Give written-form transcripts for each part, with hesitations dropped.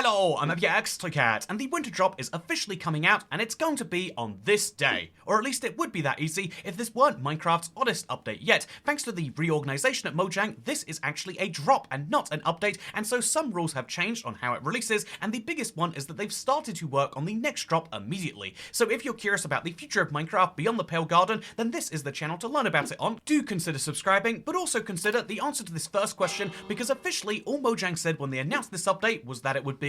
Hello, I'm Cat, and the winter drop is officially coming out, and it's going to be on this day. Or at least it would be that easy if this weren't Minecraft's oddest update yet. Thanks to the reorganization at Mojang, this is actually a drop and not an update, and so some rules have changed on how it releases, and the biggest one is that they've started to work on the next drop immediately. So if you're curious about the future of Minecraft beyond the Pale Garden, then this is the channel to learn about it on. Do consider subscribing, but also consider the answer to this first question, because officially all Mojang said when they announced this update was that it would be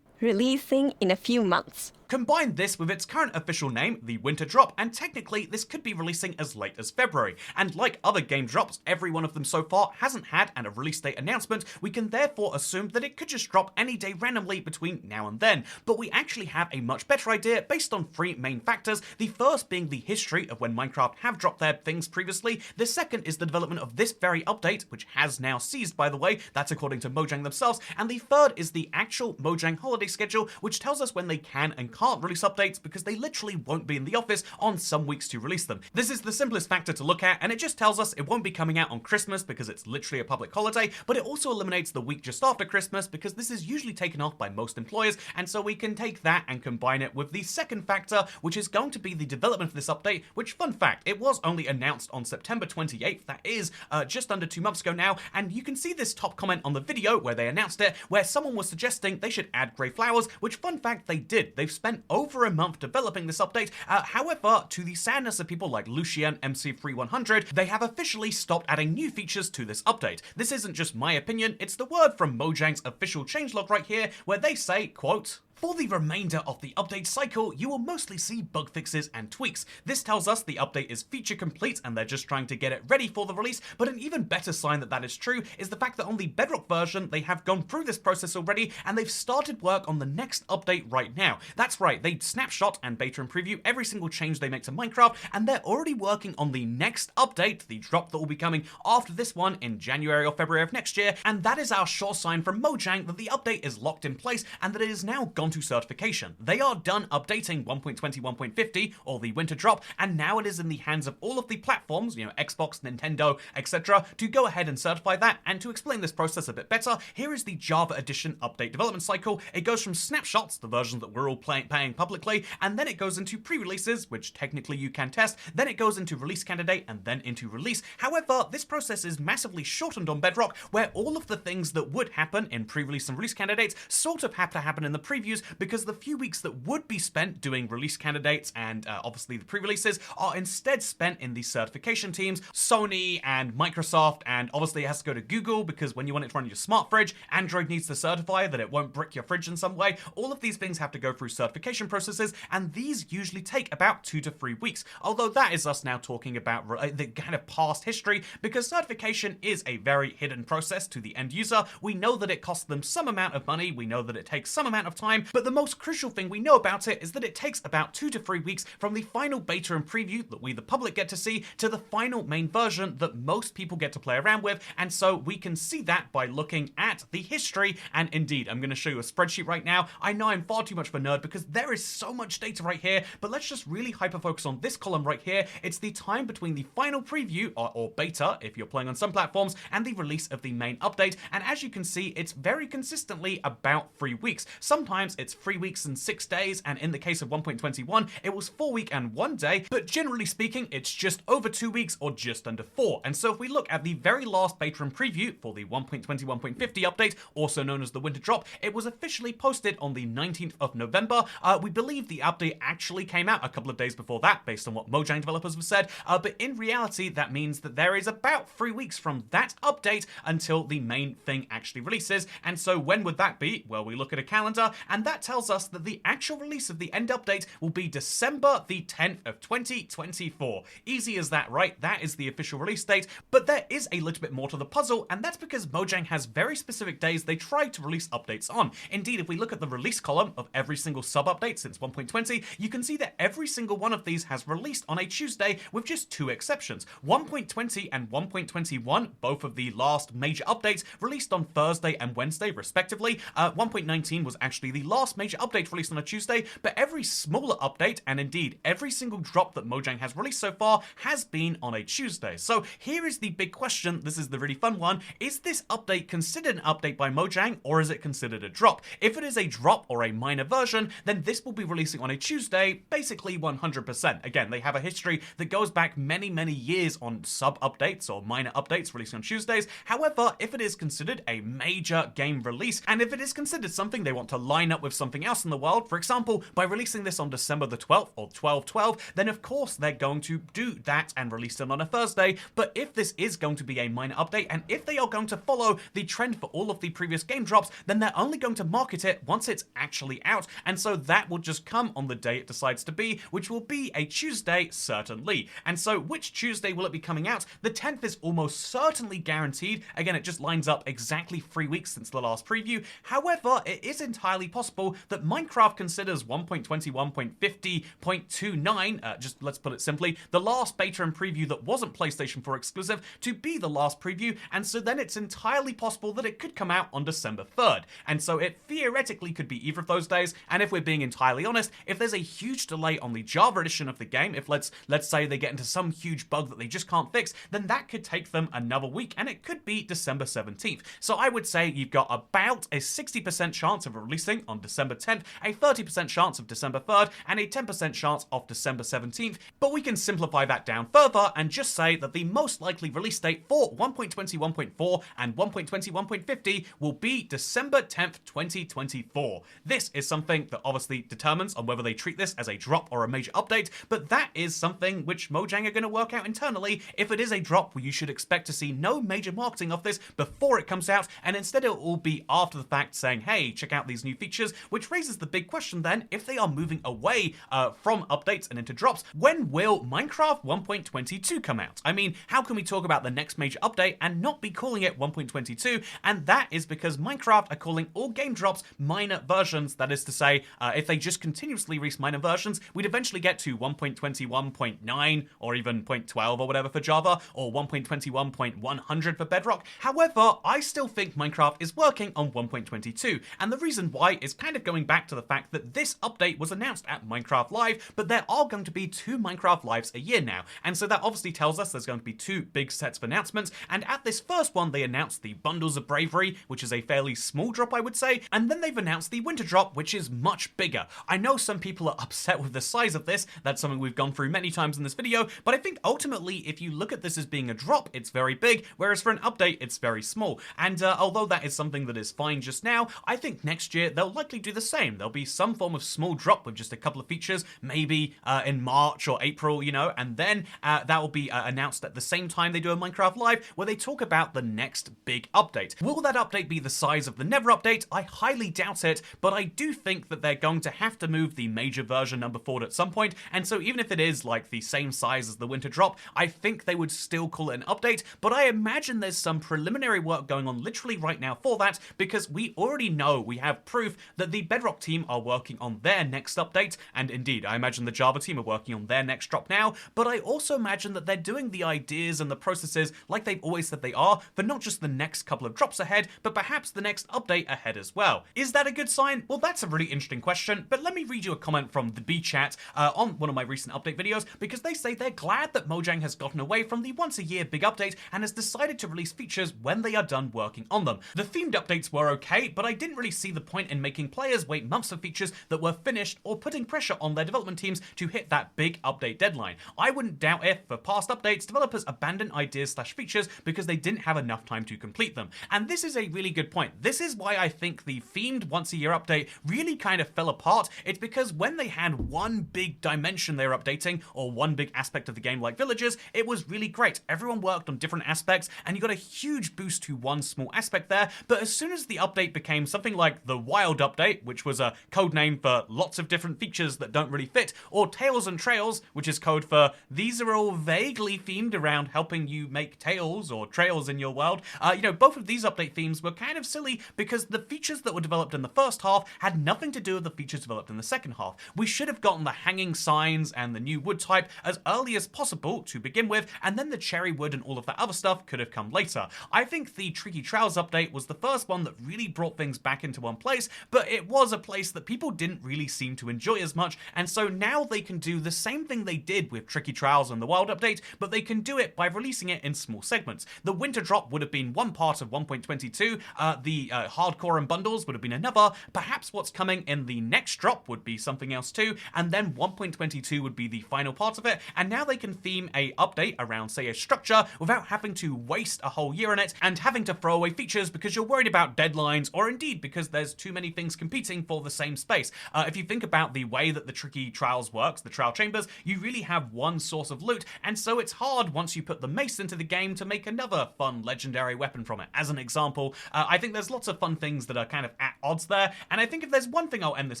releasing in a few months. Combine this with its current official name, the Winter Drop, and technically this could be releasing as late as February. And like other game drops, every one of them so far hasn't had a release date announcement. We can therefore assume that it could just drop any day randomly between now and then. But we actually have a much better idea based on three main factors. The first being the history of when Minecraft have dropped their things previously. The second is the development of this very update, which has now ceased, by the way. That's according to Mojang themselves. And the third is the actual Mojang holiday schedule, which tells us when they can and can't release updates because they literally won't be in the office on some weeks to release them. This is the simplest factor to look at, and it just tells us it won't be coming out on Christmas because it's literally a public holiday, but it also eliminates the week just after Christmas because this is usually taken off by most employers, and so we can take that and combine it with the second factor, which is going to be the development of this update, which, fun fact, it was only announced on September 28th, that is just under 2 months ago now, and you can see this top comment on the video where they announced it, where someone was suggesting they should add grey flowers, which, fun fact, they did. They've spent over a month developing this update. However, to the sadness of people like Lucian MC3100, they have officially stopped adding new features to this update. This isn't just my opinion, it's the word from Mojang's official changelog right here, where they say, quote, "For the remainder of the update cycle, you will mostly see bug fixes and tweaks. This tells us the update is feature complete and they're just trying to get it ready for the release, but an even better sign that that is true is the fact that on the Bedrock version, they have gone through this process already and they've started work on the next update right now. That's right, they snapshot and beta and preview every single change they make to Minecraft, and they're already working on the next update, the drop that will be coming after this one in January or February of next year, and that is our sure sign from Mojang that the update is locked in place and that it is now gone to certification. They are done updating 1.20, 1.50, or the winter drop, and now it is in the hands of all of the platforms, Xbox, Nintendo, etc., to go ahead and certify that. And to explain this process a bit better, here is the Java Edition update development cycle. It goes from snapshots, the versions that we're all paying publicly, and then it goes into pre-releases, which technically you can test, then it goes into release candidate, and then into release. However, this process is massively shortened on Bedrock, where all of the things that would happen in pre-release and release candidates sort of have to happen in the previews, because the few weeks that would be spent doing release candidates and obviously the pre-releases are instead spent in the certification teams, Sony and Microsoft, and obviously it has to go to Google because when you want it to run your smart fridge, Android needs to certify that it won't brick your fridge in some way. All of these things have to go through certification processes, and these usually take about 2 to 3 weeks, although that is us now talking about the kind of past history, because certification is a very hidden process to the end user. We know that it costs them some amount of money, we know that it takes some amount of time, but the most crucial thing we know about it is that it takes about 2 to 3 weeks from the final beta and preview that we the public get to see to the final main version that most people get to play around with, and so we can see that by looking at the history. And indeed, I'm going to show you a spreadsheet right now. I know I'm far too much of a nerd because there is so much data right here, but let's just really hyper focus on this column right here. It's the time between the final preview or beta if you're playing on some platforms and the release of the main update, and as you can see, it's very consistently about 3 weeks. Sometimes it's 3 weeks and 6 days, and in the case of 1.21, it was 4 weeks and 1 day, but generally speaking, it's just over 2 weeks or just under 4. And so if we look at the very last beta and preview for the 1.20, 1.50 update, also known as the winter drop, it was officially posted on the 19th of November. We believe the update actually came out a couple of days before that, based on what Mojang developers have said, but in reality, that means that there is about 3 weeks from that update until the main thing actually releases. And so when would that be? Well, we look at a calendar, and that tells us that the actual release of the end update will be December the 10th of 2024. Easy as that, right? That is the official release date, but there is a little bit more to the puzzle, and that's because Mojang has very specific days they try to release updates on. Indeed, if we look at the release column of every single sub-update since 1.20, you can see that every single one of these has released on a Tuesday with just 2 exceptions. 1.20 and 1.21, both of the last major updates, released on Thursday and Wednesday respectively. 1.19 was actually the last major update released on a Tuesday, but every smaller update, and indeed every single drop that Mojang has released so far, has been on a Tuesday. So here is the big question, this is the really fun one: is this update considered an update by Mojang, or is it considered a drop? If it is a drop or a minor version, then this will be releasing on a Tuesday, basically 100%. Again, they have a history that goes back many years on sub-updates or minor updates releasing on Tuesdays. However, if it is considered a major game release, and if it is considered something they want to line up with something else in the world, for example, by releasing this on December the 12th or 12/12, then of course they're going to do that and release it on a Thursday. But if this is going to be a minor update, and if they are going to follow the trend for all of the previous game drops, then they're only going to market it once it's actually out, and so that will just come on the day it decides to be, which will be a Tuesday, certainly. And so which Tuesday will it be coming out? The 10th is almost certainly guaranteed. Again, it just lines up exactly 3 weeks since the last preview. However, it is entirely possible that Minecraft considers 1.21.50.29, just let's put it simply, the last beta and preview that wasn't PlayStation 4 exclusive, to be the last preview, and so then it's entirely possible that it could come out on December 3rd. And so it theoretically could be either of those days, and if we're being entirely honest, if there's a huge delay on the Java edition of the game, if let's say they get into some huge bug that they just can't fix, then that could take them another week, and it could be December 17th. So I would say you've got about a 60% chance of releasing on December 10th, a 30% chance of December 3rd, and a 10% chance of December 17th, but we can simplify that down further and just say that the most likely release date for 1.21.4 and 1.21.50 will be December 10th, 2024. This is something that obviously determines on whether they treat this as a drop or a major update, but that is something which Mojang are going to work out internally. If it is a drop, you should expect to see no major marketing of this before it comes out, and instead it will be after the fact saying, hey, check out these new features, which raises the big question then, if they are moving away from updates and into drops, when will Minecraft 1.22 come out? I mean, how can we talk about the next major update and not be calling it 1.22? And that is because Minecraft are calling all game drops minor versions. That is to say, if they just continuously release minor versions, we'd eventually get to 1.21.9 or even 0.12 or whatever for Java, or 1.21.100 for Bedrock. However, I still think Minecraft is working on 1.22, and the reason why is kind of going back to the fact that this update was announced at Minecraft Live, but there are going to be 2 Minecraft Lives a year now, and so that obviously tells us there's going to be 2 big sets of announcements, and at this first one they announced the Bundles of Bravery, which is a fairly small drop I would say, and then they've announced the Winter Drop, which is much bigger. I know some people are upset with the size of this, that's something we've gone through many times in this video, but I think ultimately if you look at this as being a drop, it's very big, whereas for an update it's very small. And although that is something that is fine just now, I think next year they'll likely do the same. There'll be some form of small drop with just a couple of features, maybe in March or April, you know, and then that will be announced at the same time they do a Minecraft Live, where they talk about the next big update. Will that update be the size of the Never update? I highly doubt it, but I do think that they're going to have to move the major version number forward at some point, and so even if it is like the same size as the Winter Drop, I think they would still call it an update, but I imagine there's some preliminary work going on literally right now for that, because we already know, we have proof that the Bedrock team are working on their next update, and indeed, I imagine the Java team are working on their next drop now, but I also imagine that they're doing the ideas and the processes like they've always said they are, for not just the next couple of drops ahead, but perhaps the next update ahead as well. Is that a good sign? Well, that's a really interesting question, but let me read you a comment from the B chat on one of my recent update videos, because they say they're glad that Mojang has gotten away from the once a year big update and has decided to release features when they are done working on them. The themed updates were okay, but I didn't really see the point in making players wait months for features that were finished or putting pressure on their development teams to hit that big update deadline. I wouldn't doubt if, for past updates, developers abandoned ideas/features because they didn't have enough time to complete them. And this is a really good point. This is why I think the themed once a year update really kind of fell apart. It's because when they had one big dimension they were updating, or one big aspect of the game like villages, it was really great. Everyone worked on different aspects, and you got a huge boost to one small aspect there, but as soon as the update became something like the Wild Update, which was a code name for lots of different features that don't really fit, or Tales and Trails, which is code for these are all vaguely themed around helping you make tales or trails in your world, you know, both of these update themes were kind of silly because the features that were developed in the first half had nothing to do with the features developed in the second half. We should have gotten the hanging signs and the new wood type as early as possible to begin with, and then the cherry wood and all of that other stuff could have come later. I think the Tricky Trails update was the first one that really brought things back into one place, but but it was a place that people didn't really seem to enjoy as much, and so now they can do the same thing they did with Tricky Trials and the Wild Update, but they can do it by releasing it in small segments. The Winter Drop would have been one part of 1.22, the Hardcore and Bundles would have been another, perhaps what's coming in the next drop would be something else too, and then 1.22 would be the final part of it, and now they can theme a update around, say, a structure without having to waste a whole year on it and having to throw away features because you're worried about deadlines, or indeed because there's too many things competing for the same space. If you think about the way that the Tricky Trials works, the trial chambers, you really have one source of loot, and so it's hard once you put the mace into the game to make another fun legendary weapon from it. As an example, I think there's lots of fun things that are kind of at odds there, and I think if there's one thing I'll end this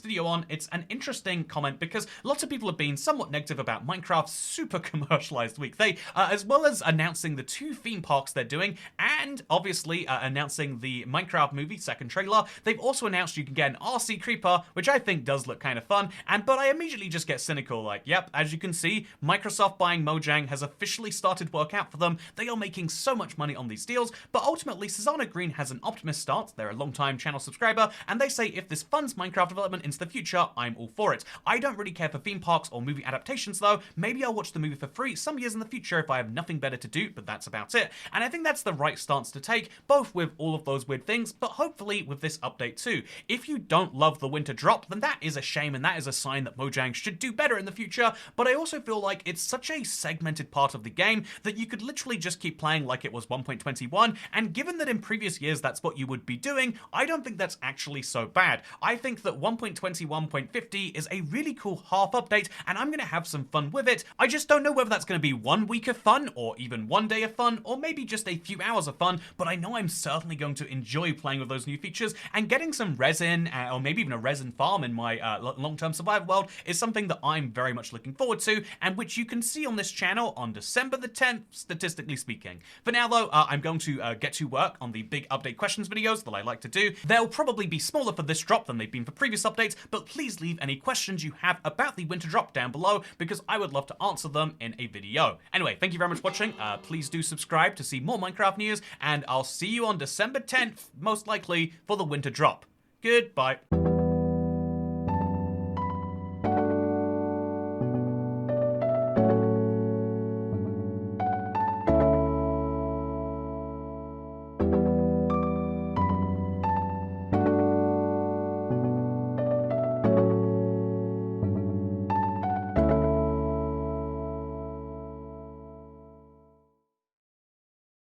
video on, it's an interesting comment because lots of people have been somewhat negative about Minecraft's super commercialized week. They, as well as announcing the 2 theme parks they're doing, and obviously announcing the Minecraft movie second trailer, they've also announced you can get an RC Creeper, which I think does look kind of fun, but I immediately just get cynical, like, yep, as you can see, Microsoft buying Mojang has officially started work out for them. They are making so much money on these deals, but ultimately Susanna Green has an optimist stance. They're a long-time channel subscriber, and they say if this funds Minecraft development into the future, I'm all for it. I don't really care for theme parks or movie adaptations though. Maybe I'll watch the movie for free some years in the future if I have nothing better to do, but that's about it. And I think that's the right stance to take, both with all of those weird things, but hopefully with this update too. If you don't love the Winter Drop, then that is a shame, and that is a sign that Mojang should do better in the future, but I also feel like it's such a segmented part of the game that you could literally just keep playing like it was 1.21, and given that in previous years that's what you would be doing, I don't think that's actually so bad. I think that 1.21.50 is a really cool half update, and I'm going to have some fun with it. I just don't know whether that's going to be 1 week of fun, or even 1 day of fun, or maybe just a few hours of fun, but I know I'm certainly going to enjoy playing with those new features, and getting some resin, or maybe even a resin farm in my long-term survival world is something that I'm very much looking forward to, and which you can see on this channel on December the 10th, statistically speaking. For now though, I'm going to get to work on the big update questions videos that I like to do. They'll probably be smaller for this drop than they've been for previous updates, but please leave any questions you have about the Winter Drop down below because I would love to answer them in a video. Anyway, thank you very much for watching. Please do subscribe to see more Minecraft news, and I'll see you on December 10th, most likely, for the Winter Drop. Goodbye.